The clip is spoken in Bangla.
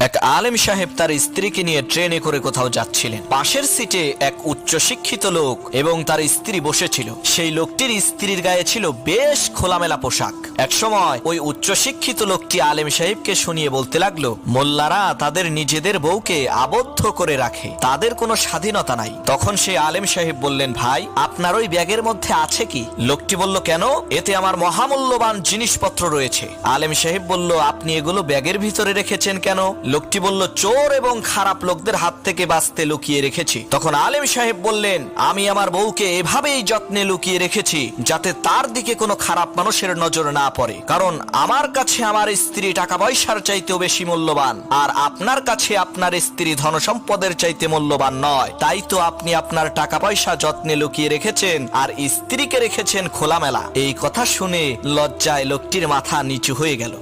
এক আলেম সাহেব তার স্ত্রীকে নিয়ে ট্রেনে করে কোথাও যাচ্ছিলেন। পাশের সিটে এক উচ্চশিক্ষিত লোক এবং তার স্ত্রী বসেছিল। সেই লোকটির স্ত্রীর গায়ে ছিল বেশ খোলামেলা পোশাক। এক সময় ওই উচ্চশিক্ষিত লোকটি আলেম সাহেবকে শুনিয়ে বলতে লাগলো, মোল্লারা তাদের নিজেদের বউকে আবদ্ধ করে রাখে, তাদের কোনো স্বাধীনতা নাই। তখন সেই আলেম সাহেব বললেন, ভাই আপনার ওই ব্যাগের মধ্যে আছে কি? লোকটি বলল, কেন? এতে আমার মহামূল্যবান জিনিসপত্র রয়েছে। আলেম সাহেব বলল, আপনি এগুলো ব্যাগের ভিতরে রেখেছেন কেন? লোকটি বলল, চোর এবং খারাপ লোকদের হাত থেকে বাঁচতে লুকিয়ে রেখেছি। তখন আলেম সাহেব বললেন, আমি আমার বউকে এভাবেই যত্নে লুকিয়ে রেখেছি যাতে তার দিকে কোনো খারাপ মানুষের নজর না পড়ে, কারণ আমার কাছে আমার স্ত্রী টাকা পয়সার চাইতেও বেশি মূল্যবান, আর আপনার কাছে আপনার স্ত্রী ধন সম্পদের চাইতে মূল্যবান নয়। তাই তো আপনি আপনার টাকা পয়সা যত্নে লুকিয়ে রেখেছেন আর স্ত্রীকে রেখেছেন খোলামেলা। এই কথা শুনে লজ্জায় লোকটির মাথা নিচু হয়ে গেল।